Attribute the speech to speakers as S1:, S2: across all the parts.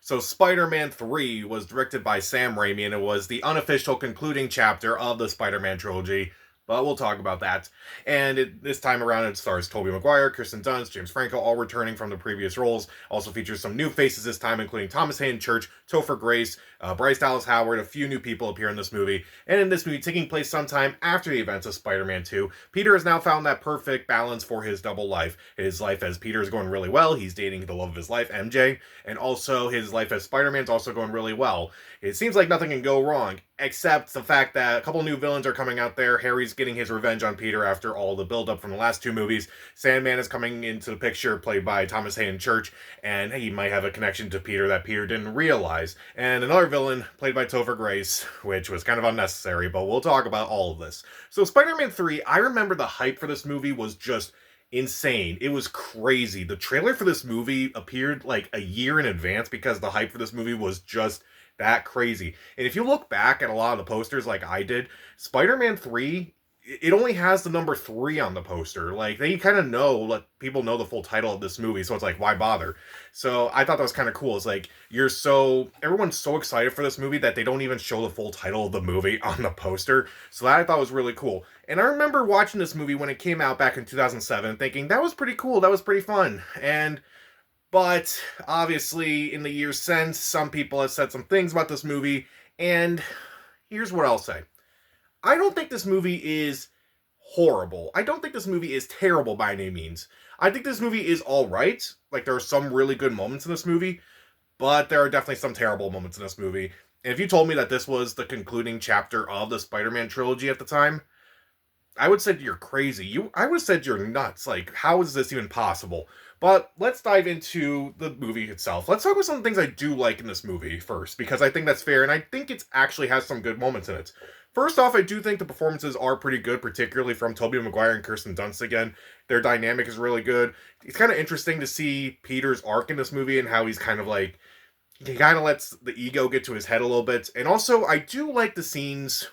S1: So Spider-Man 3 was directed by Sam Raimi, and it was the unofficial concluding chapter of the Spider-Man trilogy. But we'll talk about that. And this time around, it stars Tobey Maguire, Kirsten Dunst, James Franco, all returning from the previous roles. Also features some new faces this time, including Thomas Hayden Church, Topher Grace, Bryce Dallas Howard. A few new people appear in this movie. And in this movie, taking place sometime after the events of Spider-Man 2, Peter has now found that perfect balance for his double life. His life as Peter is going really well. He's dating the love of his life, MJ. And also, his life as Spider-Man is also going really well. It seems like nothing can go wrong, except the fact that a couple new villains are coming out there. Harry's getting his revenge on Peter after all the build-up from the last two movies. Sandman is coming into the picture, played by Thomas Hayden Church, and he might have a connection to Peter that Peter didn't realize. And another villain, played by Topher Grace, which was kind of unnecessary, but we'll talk about all of this. So Spider-Man 3, I remember the hype for this movie was just insane. It was crazy. The trailer for this movie appeared like a year in advance because the hype for this movie was just that crazy. And if you look back at a lot of the posters like I did, Spider-Man 3, it only has the number 3 on the poster. Like, they kind of know, let people know the full title of this movie, so it's like, why bother? So I thought that was kind of cool. It's like, everyone's so excited for this movie that they don't even show the full title of the movie on the poster. So that I thought was really cool. And I remember watching this movie when it came out back in 2007, thinking, that was pretty cool, that was pretty fun. But obviously, in the years since, some people have said some things about this movie, and here's what I'll say. I don't think this movie is horrible. I don't think this movie is terrible by any means. I think this movie is alright. Like, there are some really good moments in this movie, but there are definitely some terrible moments in this movie. And if you told me that this was the concluding chapter of the Spider-Man trilogy at the time, I would say you're crazy. I would have said you're nuts. Like, how is this even possible? But let's dive into the movie itself. Let's talk about some things I do like in this movie first, because I think that's fair, and I think it actually has some good moments in it. First off, I do think the performances are pretty good, particularly from Tobey Maguire and Kirsten Dunst again. Their dynamic is really good. It's kind of interesting to see Peter's arc in this movie and how he's kind of like, he kind of lets the ego get to his head a little bit. And also, I do like the scenes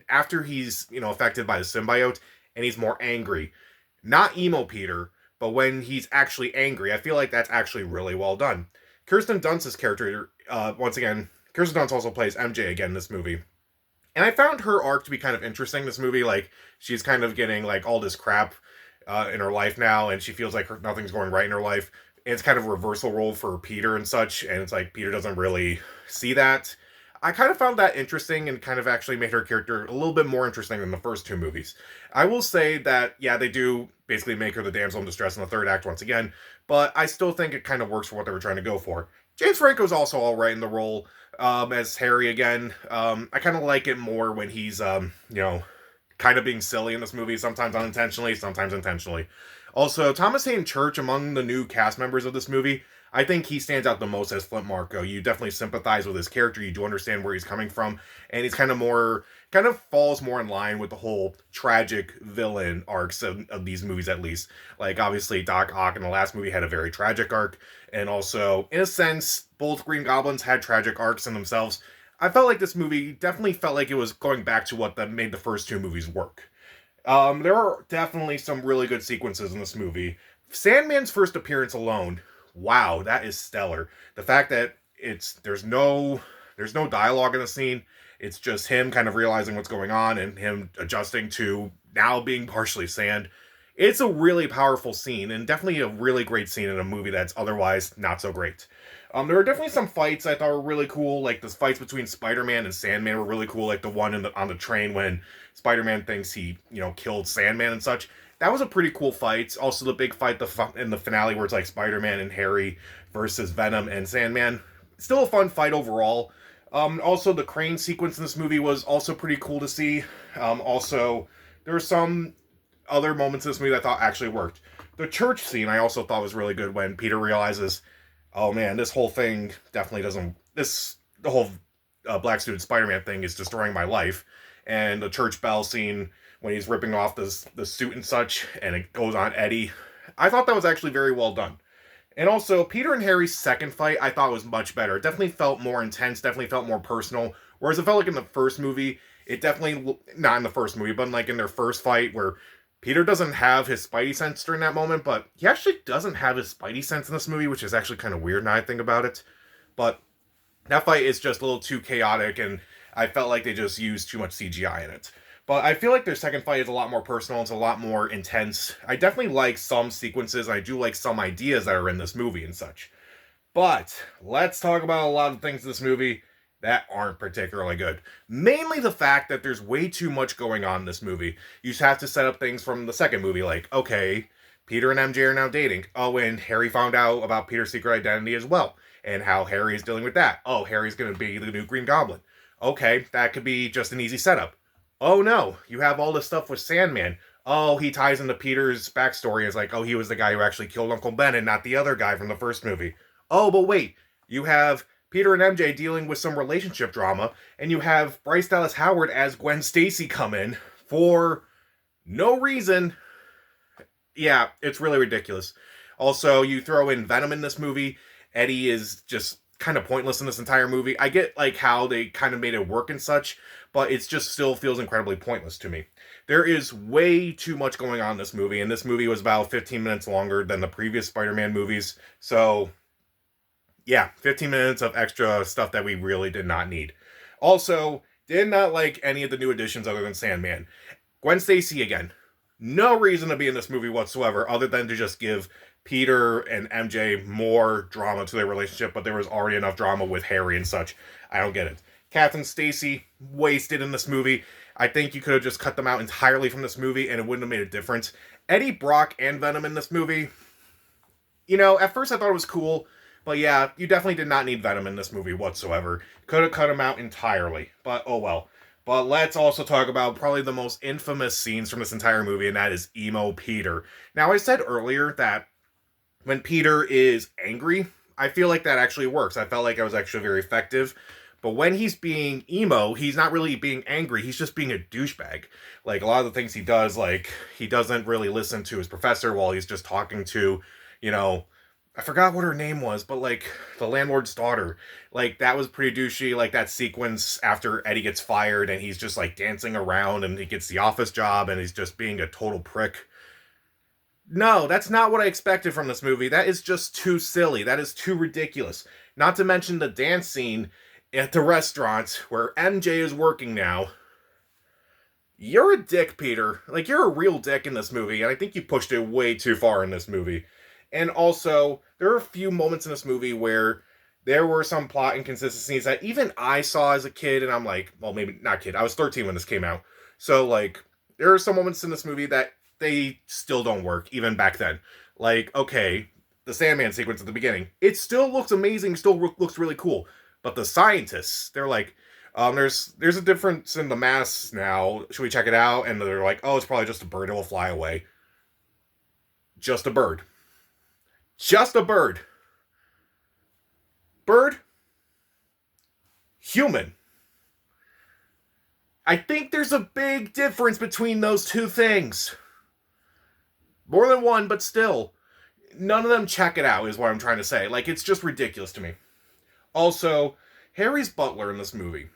S1: after he's, affected by the symbiote, and he's more angry. Not emo Peter, but when he's actually angry. I feel like that's actually really well done. Kirsten Dunst's character, once again, Kirsten Dunst also plays MJ again in this movie. And I found her arc to be kind of interesting, this movie. Like, she's kind of getting, like, all this crap in her life now, and she feels like nothing's going right in her life. And it's kind of a reversal role for Peter and such, and it's like Peter doesn't really see that. I kind of found that interesting and kind of actually made her character a little bit more interesting than the first two movies. I will say that, yeah, they do basically make her the damsel in distress in the third act once again, but I still think it kind of works for what they were trying to go for. James Franco's also alright in the role as Harry again. I kind of like it more when he's, kind of being silly in this movie, sometimes unintentionally, sometimes intentionally. Also, Thomas Hayden Church, among the new cast members of this movie, I think he stands out the most as Flint Marko. You definitely sympathize with his character, you do understand where he's coming from, and he's kind of falls more in line with the whole tragic villain arcs of these movies, at least. Like, obviously, Doc Ock in the last movie had a very tragic arc, and also, in a sense, both Green Goblins had tragic arcs in themselves. I felt like this movie definitely felt like it was going back to what that made the first two movies work. There are definitely some really good sequences in this movie. Sandman's first appearance alone, wow, that is stellar. The fact that there's no dialogue in the scene. It's just him kind of realizing what's going on and him adjusting to now being partially sand. It's a really powerful scene, and definitely a really great scene in a movie that's otherwise not so great. There were definitely some fights I thought were really cool, like the fights between Spider-Man and Sandman were really cool, like the one on the train when Spider-Man thinks he, killed Sandman and such. That was a pretty cool fight. Also, the big fight in the finale where it's like Spider-Man and Harry versus Venom and Sandman. Still a fun fight overall. Also, the crane sequence in this movie was also pretty cool to see. Also, there were some other moments in this movie that I thought actually worked. The church scene I also thought was really good when Peter realizes, oh man, this whole thing definitely doesn't... The whole Black Student Spider-Man thing is destroying my life. And the church bell scene when he's ripping off the suit and such, and it goes on Eddie. I thought that was actually very well done. And also, Peter and Harry's second fight, I thought was much better. It definitely felt more intense, definitely felt more personal. Whereas it felt like in the first movie, it definitely, not in the first movie, but like in their first fight, where Peter doesn't have his Spidey sense during that moment, but he actually doesn't have his Spidey sense in this movie, which is actually kind of weird now I think about it. but that fight is just a little too chaotic, and I felt like they just used too much CGI in it. But I feel like their second fight is a lot more personal. It's a lot more intense. I definitely like some sequences. I do like some ideas that are in this movie and such. But let's talk about a lot of things in this movie that aren't particularly good. Mainly the fact that there's way too much going on in this movie. You just have to set up things from the second movie, like, okay, Peter and MJ are now dating. Oh, and Harry found out about Peter's secret identity as well, and how Harry is dealing with that. Oh, Harry's gonna be the new Green Goblin. Okay, that could be just an easy setup. Oh no, you have all this stuff with Sandman. Oh, he ties into Peter's backstory as like, oh, he was the guy who actually killed Uncle Ben and not the other guy from the first movie. Oh, but wait, you have Peter and MJ dealing with some relationship drama, and you have Bryce Dallas Howard as Gwen Stacy come in for no reason. Yeah, it's really ridiculous. Also, you throw in Venom in this movie. Eddie is just kind of pointless in this entire movie. I get like how they kind of made it work and such, but it just still feels incredibly pointless to me. There is way too much going on in this movie, and this movie was about 15 minutes longer than the previous Spider-Man movies. So, yeah, 15 minutes of extra stuff that we really did not need. Also, did not like any of the new additions other than Sandman. Gwen Stacy again. No reason to be in this movie whatsoever other than to just give Peter and MJ more drama to their relationship, but there was already enough drama with Harry and such. I don't get it. Captain Stacy, wasted in this movie. I think you could have just cut them out entirely from this movie and it wouldn't have made a difference. Eddie Brock and Venom in this movie, you know, at first I thought it was cool, but yeah, you definitely did not need Venom in this movie whatsoever. Could have cut him out entirely, but oh well. But let's also talk about probably the most infamous scenes from this entire movie, and that is Emo Peter. Now, I said earlier that when Peter is angry, I feel like that actually works. I felt like it was actually very effective. But when he's being emo, he's not really being angry. He's just being a douchebag. Like, a lot of the things he does, like, he doesn't really listen to his professor while he's just talking to, you know, I forgot what her name was, but, like, the landlord's daughter. Like, that was pretty douchey. Like, that sequence after Eddie gets fired and he's just, like, dancing around and he gets the office job and he's just being a total prick. No, that's not what I expected from this movie. That is just too silly. That is too ridiculous. Not to mention the dance scene at the restaurant where MJ is working now. You're a dick, Peter. Like, you're a real dick in this movie, and I think you pushed it way too far in this movie. And also, there are a few moments in this movie where there were some plot inconsistencies that even I saw as a kid, and I'm like, well, maybe not kid. I was 13 when this came out. So, like, there are some moments in this movie that they still don't work, even back then. Like, okay, the Sandman sequence at the beginning. It still looks amazing, still looks really cool. But the scientists, they're like, there's a difference in the mass now. Should we check it out? And they're like, oh, it's probably just a bird. It will fly away. Just a bird. Just a bird. Bird. Human. I think there's a big difference between those two things. More than one, but still. None of them check it out, is what I'm trying to say. Like, it's just ridiculous to me. Also, Harry's butler in this movie.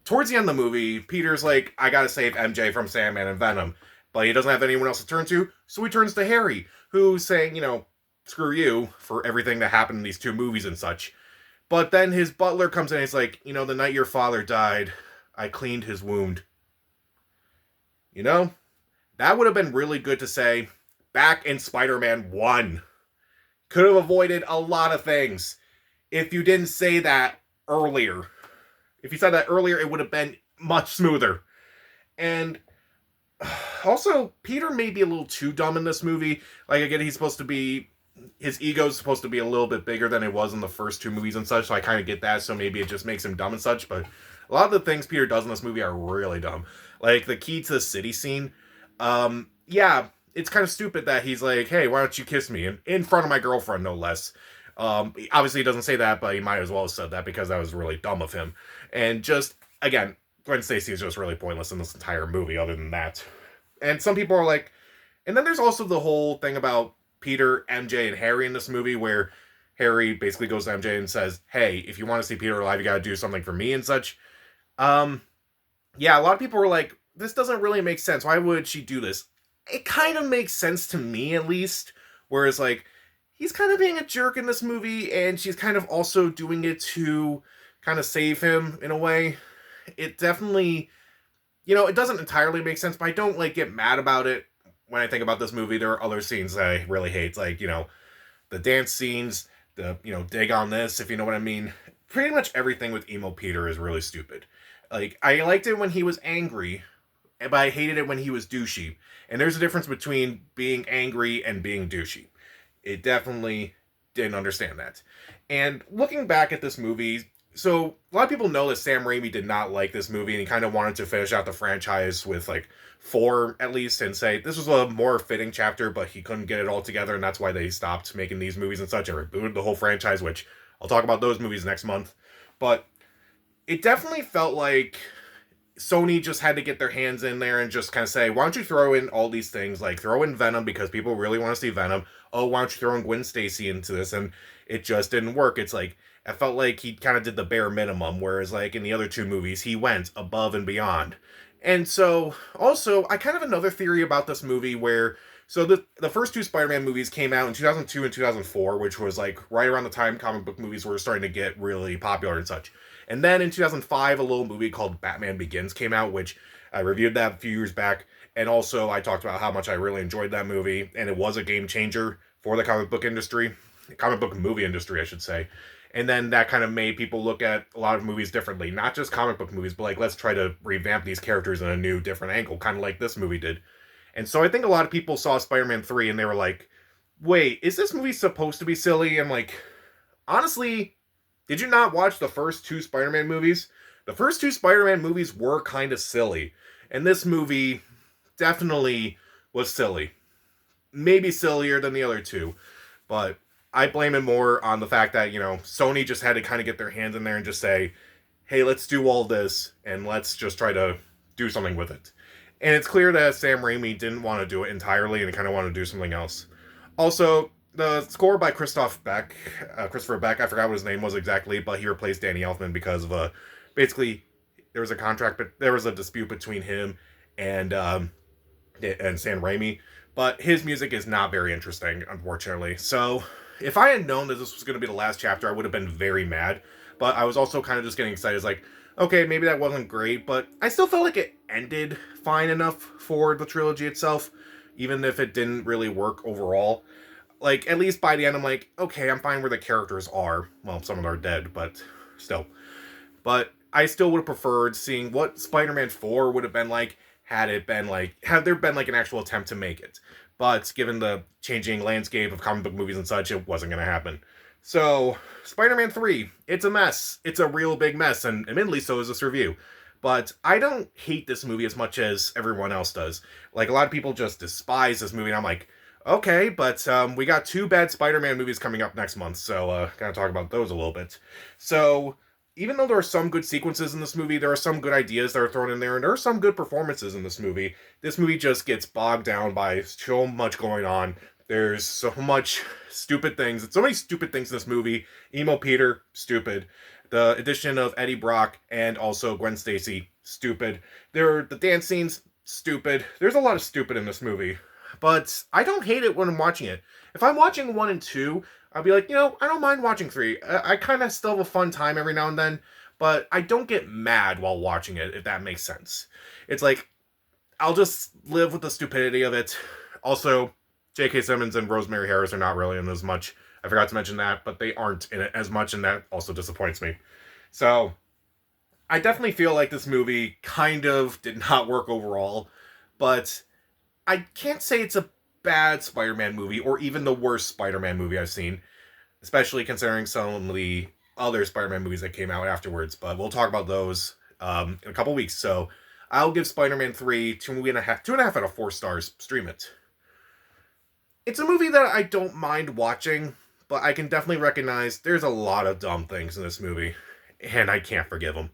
S1: Towards the end of the movie, Peter's like, I gotta save MJ from Sandman and Venom. But he doesn't have anyone else to turn to, so he turns to Harry, who's saying, you know, screw you for everything that happened in these two movies and such. But then his butler comes in and he's like, you know, the night your father died, I cleaned his wound. You know, that would have been really good to say back in Spider-Man 1. Could have avoided a lot of things if you didn't say that earlier. If you said that earlier, it would have been much smoother. And also, Peter may be a little too dumb in this movie. Like, again, his ego's supposed to be a little bit bigger than it was in the first two movies and such, so I kind of get that, so maybe it just makes him dumb and such, but a lot of the things Peter does in this movie are really dumb. Like, the key to the city scene, yeah, it's kind of stupid that he's like, hey, why don't you kiss me? In front of my girlfriend, no less. Obviously he doesn't say that, but he might as well have said that because that was really dumb of him. And just, again, Gwen Stacy is just really pointless in this entire movie other than that. And some people are like, and then there's also the whole thing about Peter, MJ, and Harry in this movie where Harry basically goes to MJ and says, hey, if you want to see Peter alive, you gotta do something for me and such. Yeah, a lot of people were like, this doesn't really make sense. Why would she do this? It kind of makes sense to me, at least. Whereas, like, he's kind of being a jerk in this movie, and she's kind of also doing it to kind of save him in a way. It definitely, it doesn't entirely make sense, but I don't like get mad about it when I think about this movie. There are other scenes that I really hate, like, the dance scenes, the, dig on this, if you know what I mean. Pretty much everything with Emo Peter is really stupid. Like, I liked it when he was angry, but I hated it when he was douchey. And there's a difference between being angry and being douchey. It definitely didn't understand that. And looking back at this movie, so a lot of people know that Sam Raimi did not like this movie, and he kind of wanted to finish out the franchise with like 4 at least, and say this was a more fitting chapter, but he couldn't get it all together, and that's why they stopped making these movies and such and rebooted the whole franchise, which I'll talk about those movies next month. But it definitely felt like Sony just had to get their hands in there and just kind of say, why don't you throw in all these things, like throw in Venom because people really want to see Venom. Oh, why don't you throw in Gwen Stacy into this? And it just didn't work. It's like, I felt like he kind of did the bare minimum, whereas like in the other 2 movies, he went above and beyond. And so, also, I kind of have another theory about this movie where, so the first 2 Spider-Man movies came out in 2002 and 2004, which was like right around the time comic book movies were starting to get really popular and such. And then in 2005, a little movie called Batman Begins came out, which I reviewed that a few years back. And also, I talked about how much I really enjoyed that movie, and it was a game changer for the comic book industry, comic book movie industry, I should say. And then that kind of made people look at a lot of movies differently, not just comic book movies, but like, let's try to revamp these characters in a new, different angle, kind of like this movie did. And so I think a lot of people saw Spider-Man 3 and they were like, wait, is this movie supposed to be silly? I'm like, honestly, did you not watch the first 2 Spider-Man movies? The first 2 Spider-Man movies were kind of silly. And this movie definitely was silly. Maybe sillier than the other 2. But I blame it more on the fact that, Sony just had to kind of get their hands in there and just say, hey, let's do all this and let's just try to do something with it. And it's clear that Sam Raimi didn't want to do it entirely and he kind of wanted to do something else. Also, the score by Christopher Beck, I forgot what his name was exactly, but he replaced Danny Elfman because of basically, there was a contract, but there was a dispute between him and Sam Raimi. But his music is not very interesting, unfortunately. So, if I had known that this was going to be the last chapter, I would have been very mad. But I was also kind of just getting excited. It's like, okay, maybe that wasn't great, but I still felt like it ended fine enough for the trilogy itself, even if it didn't really work overall. Like, at least by the end, I'm like, okay, I'm fine where the characters are. Well, some of them are dead, but still. But I still would have preferred seeing what Spider-Man 4 would have been like had there been like an actual attempt to make it. But given the changing landscape of comic book movies and such, it wasn't going to happen. So, Spider-Man 3, it's a mess. It's a real big mess, and admittedly so is this review. But I don't hate this movie as much as everyone else does. Like, a lot of people just despise this movie, and I'm like, okay, but we got 2 bad Spider-Man movies coming up next month, so gotta talk about those a little bit. So, even though there are some good sequences in this movie, there are some good ideas that are thrown in there, and there are some good performances in this movie. This movie just gets bogged down by so much going on. There's so much stupid things. So many stupid things in this movie. Emo Peter, stupid. The addition of Eddie Brock and also Gwen Stacy, stupid. There are the dance scenes, stupid. There's a lot of stupid in this movie. But I don't hate it when I'm watching it. If I'm watching 1 and 2, I'll be like, I don't mind watching 3. I kind of still have a fun time every now and then, but I don't get mad while watching it, if that makes sense. It's like, I'll just live with the stupidity of it. Also, J.K. Simmons and Rosemary Harris are not really in as much. I forgot to mention that, but they aren't in it as much, and that also disappoints me. So, I definitely feel like this movie kind of did not work overall, but I can't say it's a bad Spider-Man movie, or even the worst Spider-Man movie I've seen, especially considering some of the other Spider-Man movies that came out afterwards, but we'll talk about those in a couple weeks. So, I'll give Spider-Man 3 2.5 out of 4 stars. Stream it. It's a movie that I don't mind watching, but I can definitely recognize there's a lot of dumb things in this movie, and I can't forgive them.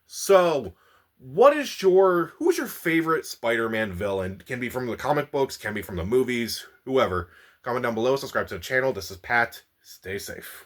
S1: So, who's your favorite Spider-Man villain? Can be from the comic books, can be from the movies, whoever. Comment down below, subscribe to the channel. This is Pat. Stay safe.